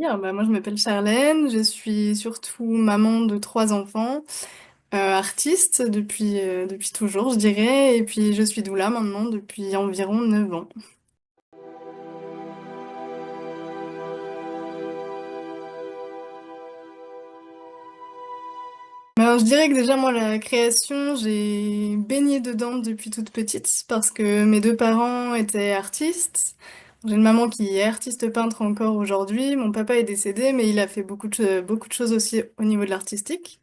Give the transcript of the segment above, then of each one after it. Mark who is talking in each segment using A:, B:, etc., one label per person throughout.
A: Bah, moi je m'appelle Charlène, je suis surtout maman de trois enfants, artiste depuis toujours je dirais, et puis je suis doula maintenant depuis environ 9 ans. Ben, je dirais que déjà moi la création j'ai baigné dedans depuis toute petite parce que mes deux parents étaient artistes. J'ai une maman qui est artiste peintre encore aujourd'hui, mon papa est décédé mais il a fait beaucoup de choses aussi au niveau de l'artistique.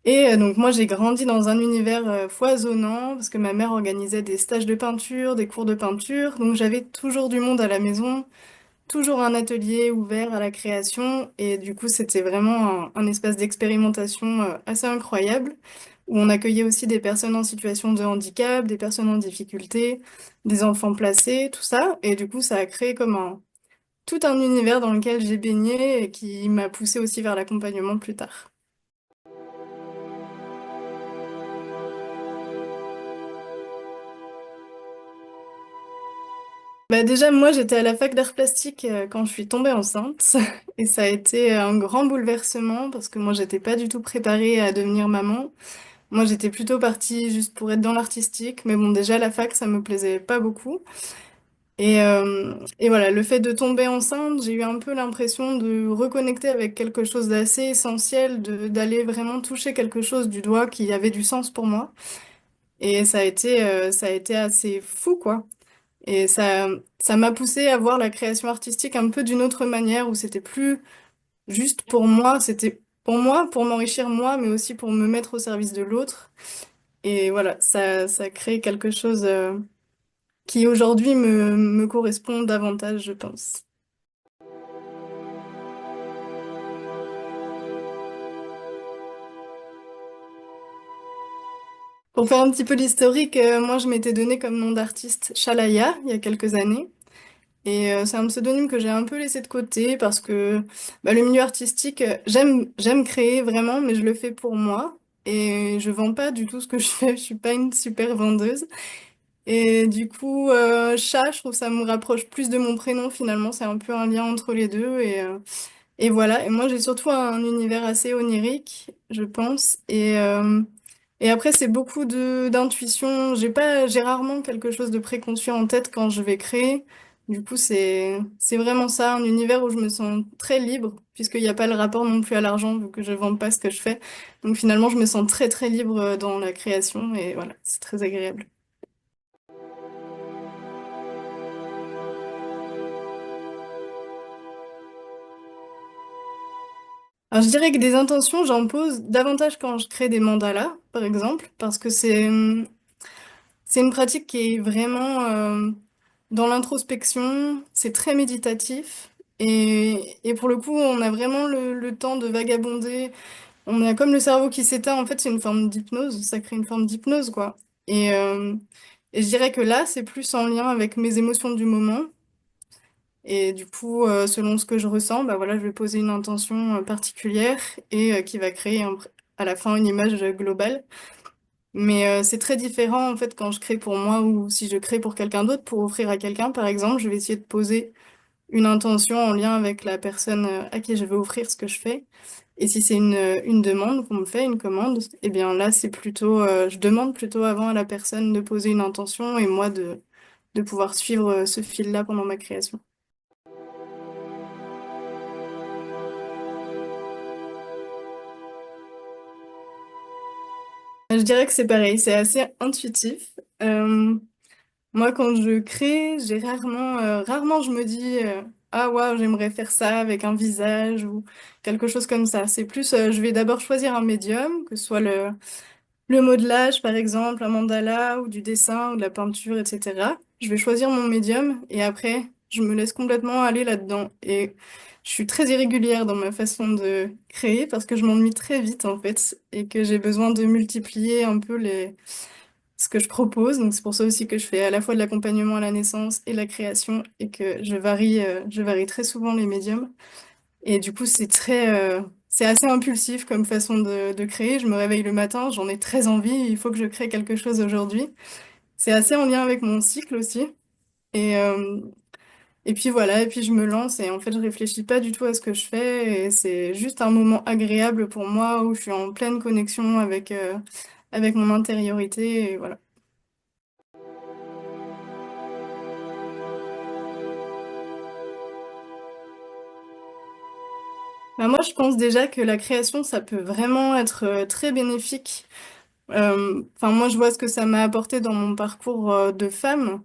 A: Et donc moi j'ai grandi dans un univers foisonnant parce que ma mère organisait des stages de peinture, des cours de peinture, donc j'avais toujours du monde à la maison, toujours un atelier ouvert à la création et du coup c'était vraiment un espace d'expérimentation assez incroyable où on accueillait aussi des personnes en situation de handicap, des personnes en difficulté, des enfants placés, tout ça et du coup ça a créé comme un tout un univers dans lequel j'ai baigné et qui m'a poussé aussi vers l'accompagnement plus tard. Bah déjà, moi, j'étais à la fac d'art plastique quand je suis tombée enceinte. Et ça a été un grand bouleversement parce que moi, j'étais pas du tout préparée à devenir maman. Moi, j'étais plutôt partie juste pour être dans l'artistique. Mais bon, déjà, la fac, ça me plaisait pas beaucoup. Et voilà, le fait de tomber enceinte, j'ai eu un peu l'impression de reconnecter avec quelque chose d'assez essentiel, d'aller vraiment toucher quelque chose du doigt qui avait du sens pour moi. Et ça a été assez fou, quoi. Et ça m'a poussé à voir la création artistique un peu d'une autre manière, où c'était plus juste pour moi, c'était pour moi, pour m'enrichir moi, mais aussi pour me mettre au service de l'autre. Et voilà, ça crée quelque chose qui aujourd'hui me correspond davantage, je pense. Pour faire un petit peu l'historique, moi je m'étais donné comme nom d'artiste Shalaya il y a quelques années. Et c'est un pseudonyme que j'ai un peu laissé de côté parce que bah, le milieu artistique, j'aime créer vraiment, mais je le fais pour moi. Et je vends pas du tout ce que je fais, je suis pas une super vendeuse. Et du coup, chat, je trouve que ça me rapproche plus de mon prénom finalement, c'est un peu un lien entre les deux. Et voilà, et moi j'ai surtout un univers assez onirique, je pense. Et après c'est beaucoup de d'intuition. J'ai rarement quelque chose de préconçu en tête quand je vais créer. Du coup c'est vraiment ça, un univers où je me sens très libre, puisqu'il n'y a pas le rapport non plus à l'argent, vu que je vends pas ce que je fais. Donc finalement je me sens très libre dans la création, et voilà, c'est très agréable. Alors je dirais que des intentions, j'en pose davantage quand je crée des mandalas, par exemple, parce que c'est une pratique qui est vraiment dans l'introspection, c'est très méditatif et pour le coup on a vraiment le temps de vagabonder, on a comme le cerveau qui s'éteint, en fait c'est une forme d'hypnose, ça crée une forme d'hypnose quoi. Et, euh, et je dirais que là c'est plus en lien avec mes émotions du moment et du coup selon ce que je ressens, bah voilà je vais poser une intention particulière et qui va créer à la fin une image globale. Mais c'est très différent en fait quand je crée pour moi ou si je crée pour quelqu'un d'autre, pour offrir à quelqu'un par exemple, je vais essayer de poser une intention en lien avec la personne à qui je veux offrir ce que je fais. Et si c'est une demande qu'on me fait, une commande, eh bien là c'est plutôt, je demande plutôt avant à la personne de poser une intention et moi de pouvoir suivre ce fil-là pendant ma création. Je dirais que c'est pareil, c'est assez intuitif. Euh, Moi, quand je crée, j'ai rarement je me dis ah waouh, j'aimerais faire ça avec un visage ou quelque chose comme ça. C'est plus, je vais d'abord choisir un médium, que ce soit le modelage par exemple, un mandala ou du dessin ou de la peinture, etc. Je vais choisir mon médium et après, je me laisse complètement aller là-dedans. Et je suis très irrégulière dans ma façon de créer parce que je m'ennuie très vite en fait et que j'ai besoin de multiplier un peu ce que je propose. Donc c'est pour ça aussi que je fais à la fois de l'accompagnement à la naissance et la création et que je varie très souvent les médiums. Et du coup, c'est assez impulsif comme façon de créer. Je me réveille le matin, j'en ai très envie, il faut que je crée quelque chose aujourd'hui. C'est assez en lien avec mon cycle aussi. Et, euh, Et puis voilà, et puis je me lance et en fait je réfléchis pas du tout à ce que je fais et c'est juste un moment agréable pour moi où je suis en pleine connexion avec mon intériorité et voilà. Bah moi je pense déjà que la création ça peut vraiment être très bénéfique. Enfin moi je vois ce que ça m'a apporté dans mon parcours de femme.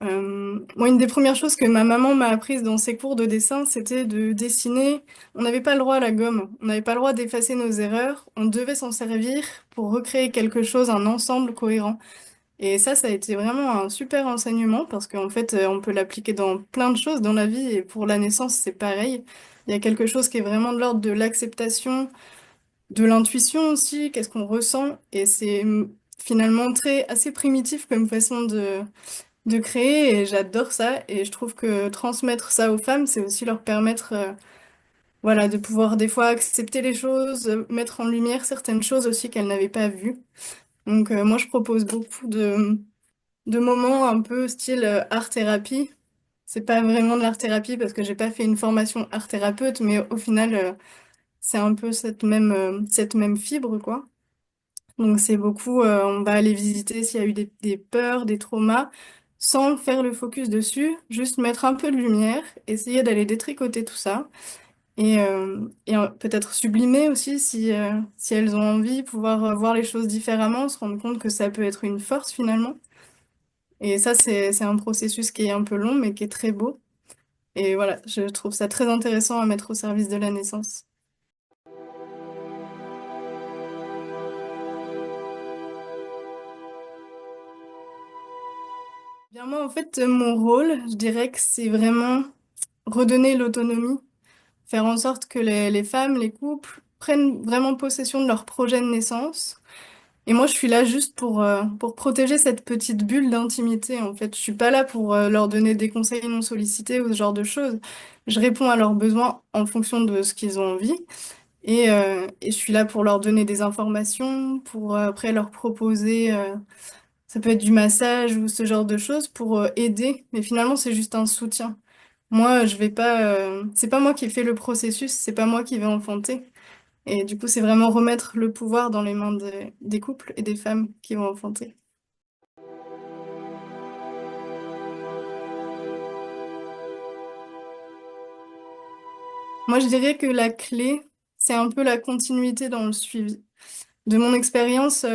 A: Moi, une des premières choses que ma maman m'a apprises dans ses cours de dessin, c'était de dessiner. On n'avait pas le droit à la gomme, on n'avait pas le droit d'effacer nos erreurs, on devait s'en servir pour recréer quelque chose, un ensemble cohérent. Et ça a été vraiment un super enseignement parce qu'en fait, on peut l'appliquer dans plein de choses dans la vie et pour la naissance, c'est pareil. Il y a quelque chose qui est vraiment de l'ordre de l'acceptation, de l'intuition aussi, qu'est-ce qu'on ressent, et c'est finalement très assez primitif comme façon de créer et j'adore ça et je trouve que transmettre ça aux femmes, c'est aussi leur permettre voilà, de pouvoir des fois accepter les choses, mettre en lumière certaines choses aussi qu'elles n'avaient pas vues. Donc moi je propose beaucoup de moments un peu style art-thérapie. C'est pas vraiment de l'art-thérapie parce que j'ai pas fait une formation art-thérapeute, mais au final c'est un peu cette même fibre quoi. Donc c'est beaucoup, on va aller visiter s'il y a eu des peurs, des traumas, sans faire le focus dessus, juste mettre un peu de lumière, essayer d'aller détricoter tout ça, et peut-être sublimer aussi si elles ont envie, pouvoir voir les choses différemment, se rendre compte que ça peut être une force finalement. Et ça, c'est un processus qui est un peu long, mais qui est très beau. Et voilà, je trouve ça très intéressant à mettre au service de la naissance. Bien moi, en fait, mon rôle, je dirais que c'est vraiment redonner l'autonomie, faire en sorte que les femmes, les couples prennent vraiment possession de leur projet de naissance. Et moi, je suis là juste pour protéger cette petite bulle d'intimité, en fait. Je suis pas là pour leur donner des conseils non sollicités ou ce genre de choses. Je réponds à leurs besoins en fonction de ce qu'ils ont envie. Et je suis là pour leur donner des informations, pour après leur proposer, ça peut être du massage ou ce genre de choses pour aider. Mais finalement, c'est juste un soutien. Moi, je vais pas, c'est pas moi qui fais le processus, c'est pas moi qui vais enfanter. Et du coup, c'est vraiment remettre le pouvoir dans les mains des couples et des femmes qui vont enfanter. Moi, je dirais que la clé, c'est un peu la continuité dans le suivi. De mon expérience,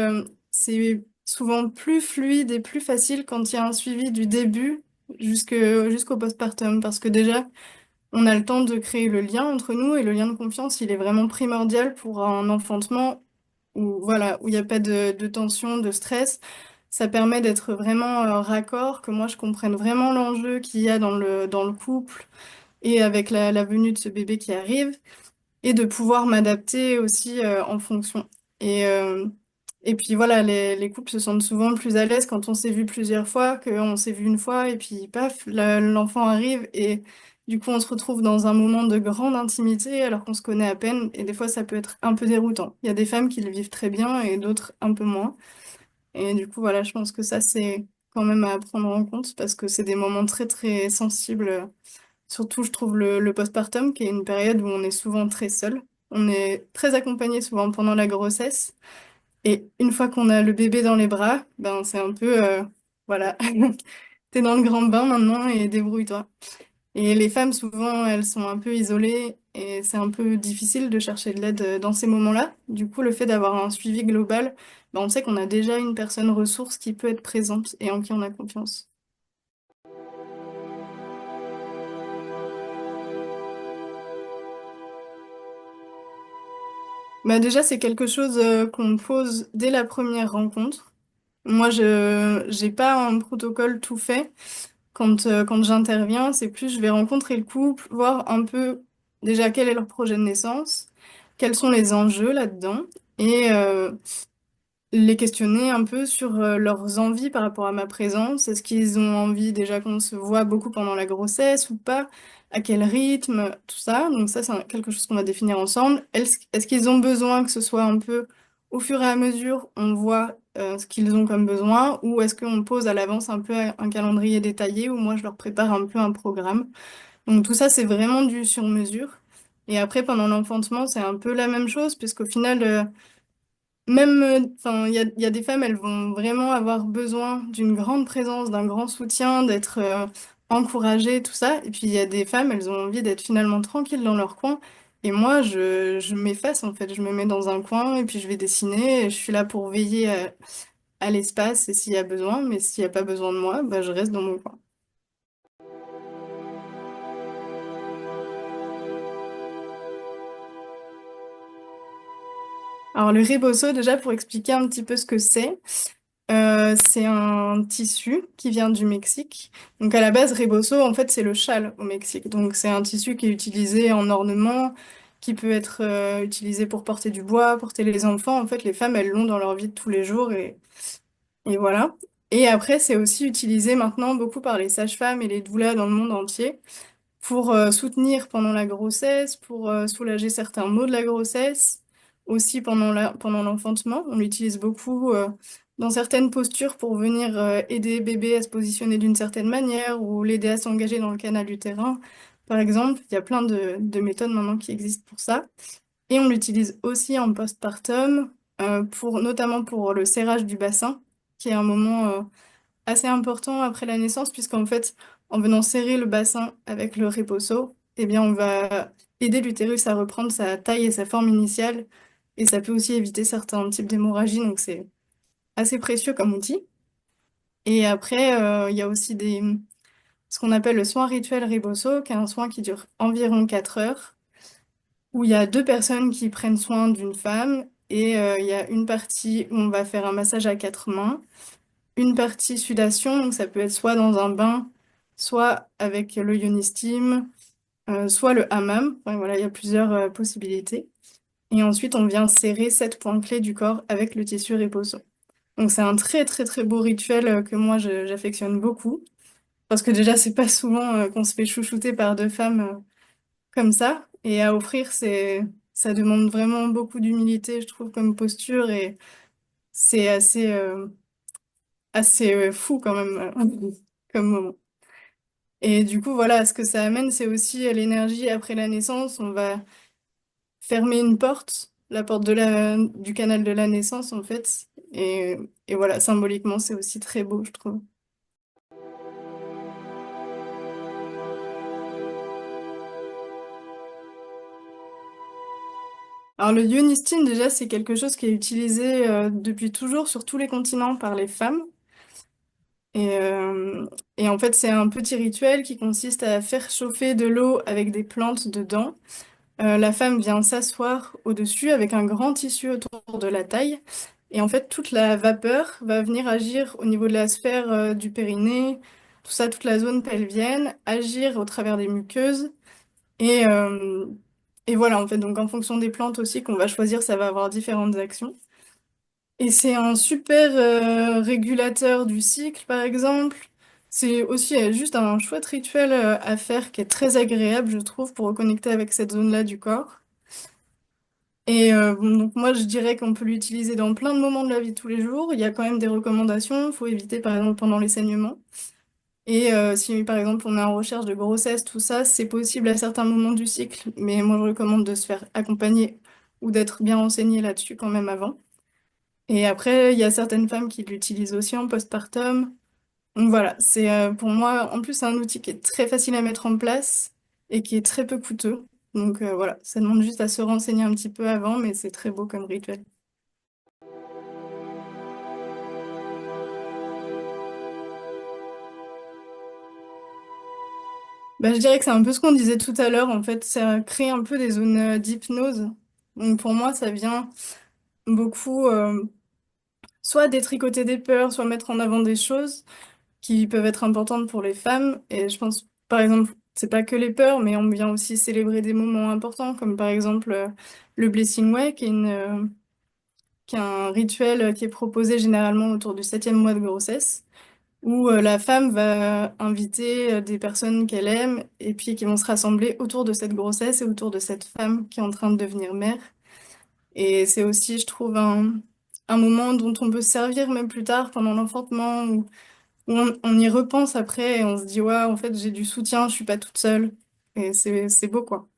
A: c'est souvent plus fluide et plus facile quand il y a un suivi du début jusqu'au postpartum, parce que déjà, on a le temps de créer le lien entre nous et le lien de confiance, il est vraiment primordial pour un enfantement où voilà, où il n'y a pas de tension, de stress. Ça permet d'être vraiment raccord, que moi je comprenne vraiment l'enjeu qu'il y a dans le couple et avec la venue de ce bébé qui arrive et de pouvoir m'adapter aussi en fonction. Et, euh, et puis voilà, les couples se sentent souvent plus à l'aise quand on s'est vu plusieurs fois qu'on s'est vu une fois et puis paf, l'enfant arrive et du coup on se retrouve dans un moment de grande intimité alors qu'on se connaît à peine et des fois ça peut être un peu déroutant. Il y a des femmes qui le vivent très bien et d'autres un peu moins. Et du coup voilà, je pense que ça c'est quand même à prendre en compte parce que c'est des moments très très sensibles. Surtout, je trouve le postpartum, qui est une période où on est souvent très seul. On est très accompagné souvent pendant la grossesse. Et une fois qu'on a le bébé dans les bras, ben c'est un peu, voilà, t'es dans le grand bain maintenant et débrouille-toi. Et les femmes, souvent, elles sont un peu isolées et c'est un peu difficile de chercher de l'aide dans ces moments-là. Du coup, le fait d'avoir un suivi global, ben, on sait qu'on a déjà une personne ressource qui peut être présente et en qui on a confiance. Bah déjà, c'est quelque chose qu'on pose dès la première rencontre. Moi, je j'ai pas un protocole tout fait. Quand j'interviens, c'est plus je vais rencontrer le couple, voir un peu déjà quel est leur projet de naissance, quels sont les enjeux là-dedans, et les questionner un peu sur leurs envies par rapport à ma présence. Est-ce qu'ils ont envie déjà qu'on se voit beaucoup pendant la grossesse ou pas? À quel rythme? Tout ça. Donc ça, c'est quelque chose qu'on va définir ensemble. Est-ce qu'ils ont besoin que ce soit un peu au fur et à mesure, on voit ce qu'ils ont comme besoin, ou est-ce qu'on pose à l'avance un peu un calendrier détaillé, ou moi je leur prépare un peu un programme. Donc tout ça, c'est vraiment du sur-mesure. Et après, pendant l'enfantement, c'est un peu la même chose, puisqu'au final, même, enfin, il y a des femmes, elles vont vraiment avoir besoin d'une grande présence, d'un grand soutien, d'être encouragées, tout ça. Et puis il y a des femmes, elles ont envie d'être finalement tranquilles dans leur coin. Et moi, je m'efface en fait. Je me mets dans un coin et puis je vais dessiner. Et je suis là pour veiller à l'espace et s'il y a besoin. Mais s'il n'y a pas besoin de moi, bah, je reste dans mon coin. Alors le rebozo, déjà pour expliquer un petit peu ce que c'est un tissu qui vient du Mexique. Donc à la base, rebozo, en fait, c'est le châle au Mexique. Donc c'est un tissu qui est utilisé en ornement, qui peut être utilisé pour porter du bois, porter les enfants. En fait, les femmes, elles l'ont dans leur vie de tous les jours et voilà. Et après, c'est aussi utilisé maintenant beaucoup par les sages-femmes et les doulas dans le monde entier pour soutenir pendant la grossesse, pour soulager certains maux de la grossesse, aussi pendant l'enfantement. On l'utilise beaucoup dans certaines postures pour venir aider bébé à se positionner d'une certaine manière ou l'aider à s'engager dans le canal utérin. Par exemple, il y a plein de méthodes maintenant qui existent pour ça. Et on l'utilise aussi en postpartum, notamment pour le serrage du bassin, qui est un moment assez important après la naissance, puisqu'en fait, en venant serrer le bassin avec le reposo, eh bien, on va aider l'utérus à reprendre sa taille et sa forme initiale, et ça peut aussi éviter certains types d'hémorragie, donc c'est assez précieux comme outil. Et après, il y a aussi ce qu'on appelle le soin rituel reboso, qui est un soin qui dure environ 4 heures, où il y a deux personnes qui prennent soin d'une femme, et il y a une partie où on va faire un massage à quatre mains, une partie sudation, donc ça peut être soit dans un bain, soit avec le yoni steam, soit le hammam. Enfin, voilà, il y a plusieurs possibilités. Et ensuite, on vient serrer 7 points clés du corps avec le tissu reposo. Donc c'est un très très très beau rituel que moi j'affectionne beaucoup. Parce que déjà, c'est pas souvent qu'on se fait chouchouter par deux femmes comme ça. Et à offrir, ça demande vraiment beaucoup d'humilité, je trouve, comme posture. Et c'est assez fou quand même comme moment. Et du coup, voilà, ce que ça amène, c'est aussi l'énergie après la naissance. On va fermer une porte, la porte du canal de la naissance, en fait. Et voilà, symboliquement, c'est aussi très beau, je trouve. Alors, le Yonistin, déjà, c'est quelque chose qui est utilisé depuis toujours sur tous les continents par les femmes. Et, euh, et en fait, c'est un petit rituel qui consiste à faire chauffer de l'eau avec des plantes dedans. La femme vient s'asseoir au-dessus avec un grand tissu autour de la taille. Et en fait, toute la vapeur va venir agir au niveau de la sphère du périnée, tout ça, toute la zone pelvienne, agir au travers des muqueuses. Et, euh, et voilà, en fait, donc en fonction des plantes aussi qu'on va choisir, ça va avoir différentes actions. Et c'est un super régulateur du cycle, par exemple. C'est aussi juste un chouette rituel à faire qui est très agréable, je trouve, pour reconnecter avec cette zone-là du corps. Et bon, donc moi, je dirais qu'on peut l'utiliser dans plein de moments de la vie de tous les jours. Il y a quand même des recommandations. Il faut éviter, par exemple, pendant les saignements. Et si, par exemple, on est en recherche de grossesse, tout ça, c'est possible à certains moments du cycle. Mais moi, je recommande de se faire accompagner ou d'être bien renseigné là-dessus quand même avant. Et après, il y a certaines femmes qui l'utilisent aussi en postpartum. Donc voilà, c'est pour moi, en plus, c'est un outil qui est très facile à mettre en place et qui est très peu coûteux. Donc voilà, ça demande juste à se renseigner un petit peu avant, mais c'est très beau comme rituel. Bah, je dirais que c'est un peu ce qu'on disait tout à l'heure, en fait, ça crée un peu des zones d'hypnose. Donc pour moi, ça vient beaucoup soit détricoter des peurs, soit mettre en avant des choses qui peuvent être importantes pour les femmes. Et je pense, par exemple, c'est pas que les peurs, mais on vient aussi célébrer des moments importants, comme par exemple le Blessing Way, qui est un rituel qui est proposé généralement autour du 7e mois de grossesse, où la femme va inviter des personnes qu'elle aime et puis qui vont se rassembler autour de cette grossesse et autour de cette femme qui est en train de devenir mère. Et c'est aussi, je trouve, un moment dont on peut se servir même plus tard pendant l'enfantement, où on y repense après et on se dit, ouais, en fait, j'ai du soutien, je suis pas toute seule. Et c'est beau, quoi.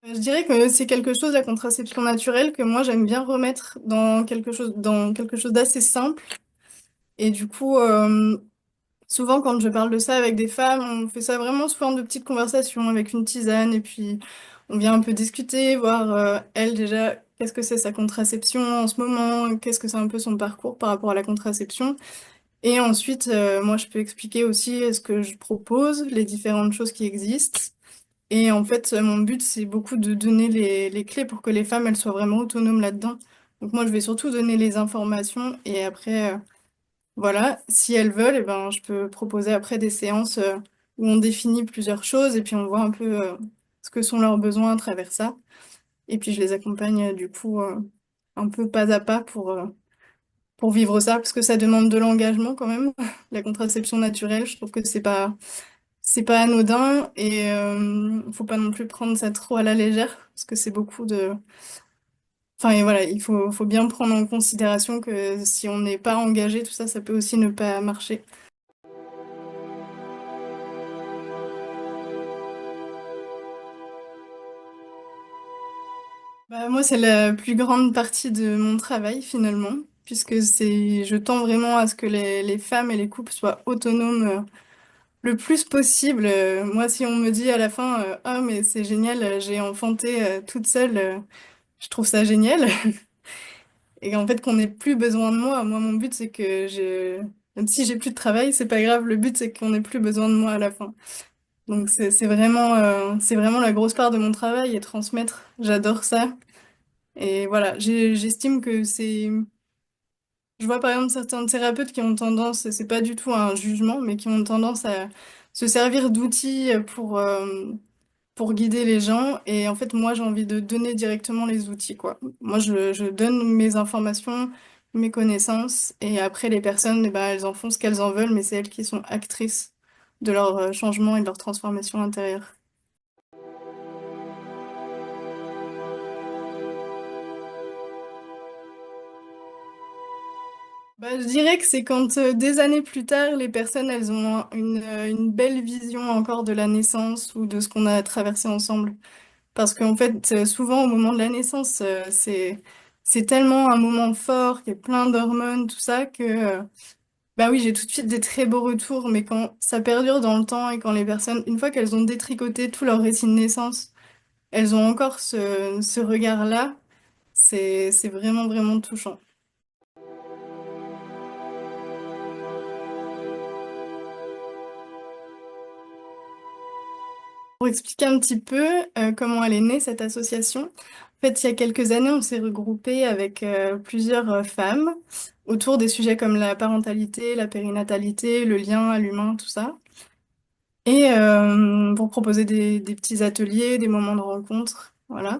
A: Je dirais que c'est quelque chose, la contraception naturelle, que moi j'aime bien remettre dans quelque chose d'assez simple. Et du coup, souvent quand je parle de ça avec des femmes, on fait ça vraiment sous forme de petites conversations avec une tisane. Et puis on vient un peu discuter, voir elle déjà, qu'est-ce que c'est sa contraception en ce moment, qu'est-ce que c'est un peu son parcours par rapport à la contraception. Et ensuite, moi je peux expliquer aussi ce que je propose, les différentes choses qui existent. Et en fait, mon but, c'est beaucoup de donner les clés pour que les femmes, elles soient vraiment autonomes là-dedans. Donc moi, je vais surtout donner les informations et après, voilà, si elles veulent, eh ben, je peux proposer après des séances où on définit plusieurs choses et puis on voit un peu ce que sont leurs besoins à travers ça. Et puis je les accompagne du coup un peu pas à pas pour vivre ça, parce que ça demande de l'engagement quand même. La contraception naturelle, je trouve que c'est pas anodin et faut pas non plus prendre ça trop à la légère parce que c'est beaucoup de. Enfin et voilà, faut bien prendre en considération que si on n'est pas engagé, tout ça, ça peut aussi ne pas marcher. Bah, moi, c'est la plus grande partie de mon travail finalement, puisque je tends vraiment à ce que les femmes et les couples soient autonomes le plus possible. Moi, si on me dit à la fin, ah mais c'est génial, j'ai enfanté toute seule, je trouve ça génial. Et en fait, qu'on n'ait plus besoin de moi. Moi, mon but, c'est que même si j'ai plus de travail, c'est pas grave. Le but, c'est qu'on n'ait plus besoin de moi à la fin. Donc, c'est vraiment la grosse part de mon travail et transmettre. J'adore ça. Et voilà, j'estime que je vois par exemple certains thérapeutes qui ont tendance, c'est pas du tout un jugement, mais qui ont tendance à se servir d'outils pour guider les gens. Et en fait, moi, j'ai envie de donner directement les outils, quoi. Moi, je donne mes informations, mes connaissances, et après, les personnes, eh ben, elles en font ce qu'elles en veulent, mais c'est elles qui sont actrices de leur changement et de leur transformation intérieure. Bah, je dirais que c'est quand des années plus tard, les personnes, elles ont une belle vision encore de la naissance ou de ce qu'on a traversé ensemble. Parce qu'en fait, souvent au moment de la naissance, c'est tellement un moment fort, qu'il y a plein d'hormones, tout ça, que bah oui, j'ai tout de suite des très beaux retours, mais quand ça perdure dans le temps et quand les personnes, une fois qu'elles ont détricoté tout leur récit de naissance, elles ont encore ce regard-là, c'est vraiment, vraiment touchant. Pour expliquer un petit peu comment elle est née, cette association, en fait, il y a quelques années, on s'est regroupé avec plusieurs femmes autour des sujets comme la parentalité, la périnatalité, le lien à l'humain, tout ça. Et pour proposer des petits ateliers, des moments de rencontre, voilà.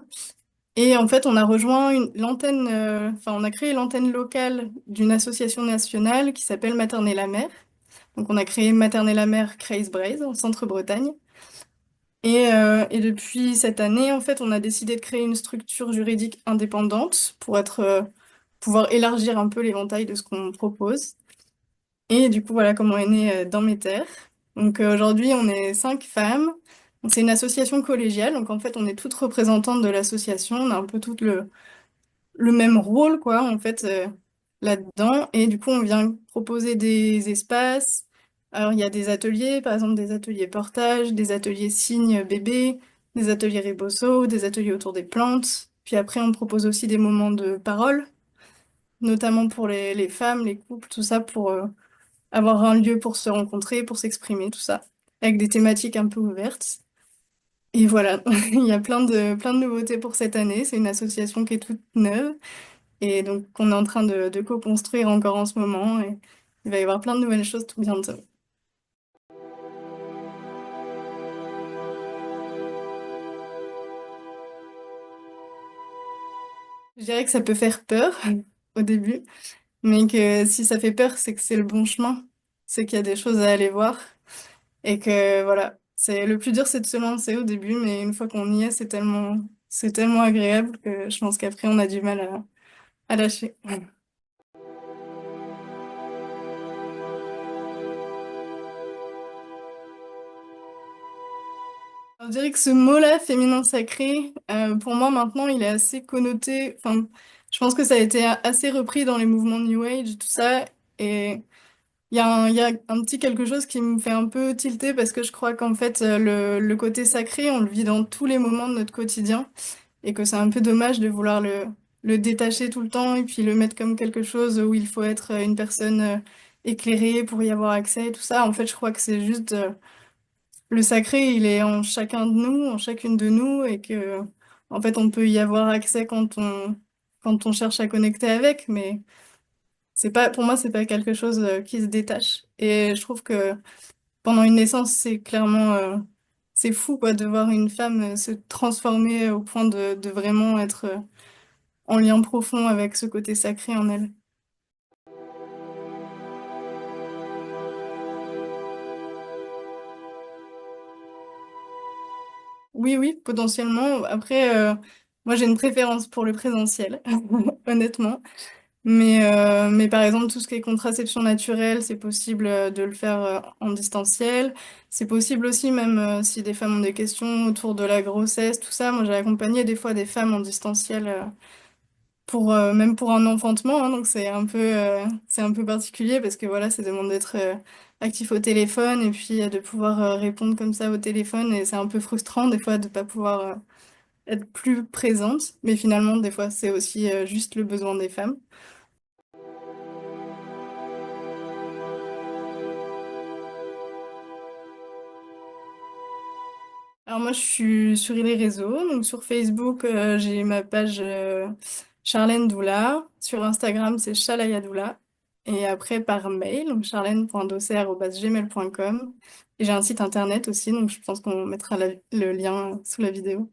A: Et en fait, on a rejoint l'antenne, enfin, on a créé l'antenne locale d'une association nationale qui s'appelle Materner la Mer. Donc, on a créé Materner la Mer Creis Breiz, en Centre-Bretagne. Et depuis cette année, en fait, on a décidé de créer une structure juridique indépendante pour pouvoir élargir un peu l'éventail de ce qu'on propose. Et du coup, voilà comment est né Dans mes terres. Donc aujourd'hui, on est 5 femmes. Donc, c'est une association collégiale. Donc en fait, on est toutes représentantes de l'association. On a un peu toutes le même rôle, quoi, en fait, là-dedans. Et du coup, on vient proposer des espaces. Alors, il y a des ateliers, par exemple, des ateliers portage, des ateliers signes bébé, des ateliers rebosso, des ateliers autour des plantes. Puis après, on propose aussi des moments de parole, notamment pour les femmes, les couples, tout ça, pour avoir un lieu pour se rencontrer, pour s'exprimer, tout ça, avec des thématiques un peu ouvertes. Et voilà, il y a plein de nouveautés pour cette année. C'est une association qui est toute neuve. Et donc, on est en train de co-construire encore en ce moment. Et il va y avoir plein de nouvelles choses tout bientôt. Je dirais que ça peut faire peur au début, mais que si ça fait peur, c'est que c'est le bon chemin. C'est qu'il y a des choses à aller voir. Et que voilà, c'est le plus dur, c'est de se lancer au début, mais une fois qu'on y est, c'est tellement agréable que je pense qu'après, on a du mal à lâcher. Je dirais que ce mot-là, féminin sacré, pour moi maintenant, il est assez connoté. Enfin, je pense que ça a été assez repris dans les mouvements New Age, tout ça. Et il y a un petit quelque chose qui me fait un peu tilter parce que je crois qu'en fait, le côté sacré, on le vit dans tous les moments de notre quotidien et que c'est un peu dommage de vouloir le détacher tout le temps et puis le mettre comme quelque chose où il faut être une personne éclairée pour y avoir accès et tout ça. En fait, je crois que c'est juste le sacré, il est en chacun de nous, en chacune de nous et que en fait, on peut y avoir accès quand on cherche à connecter avec, mais c'est pas, pour moi, c'est pas quelque chose qui se détache. Et je trouve que pendant une naissance, c'est clairement, c'est fou, quoi, de voir une femme se transformer au point de vraiment être en lien profond avec ce côté sacré en elle. Oui, oui, potentiellement. Après, moi, j'ai une préférence pour le présentiel, honnêtement. Mais par exemple, tout ce qui est contraception naturelle, c'est possible de le faire en distanciel. C'est possible aussi, même si des femmes ont des questions autour de la grossesse, tout ça. Moi, j'ai accompagné des fois des femmes en distanciel pour même pour un enfantement, hein, donc c'est un peu particulier parce que voilà, ça demande d'être actif au téléphone et puis de pouvoir répondre comme ça au téléphone et c'est un peu frustrant des fois de pas pouvoir être plus présente. Mais finalement, des fois, c'est aussi juste le besoin des femmes. Alors moi, je suis sur les réseaux. Donc sur Facebook, j'ai ma page Charlène Doula. Sur Instagram, c'est Chalaya Doula. Et après, par mail, donc charlène.dossé@gmail.com. Et j'ai un site internet aussi, donc je pense qu'on mettra le lien sous la vidéo.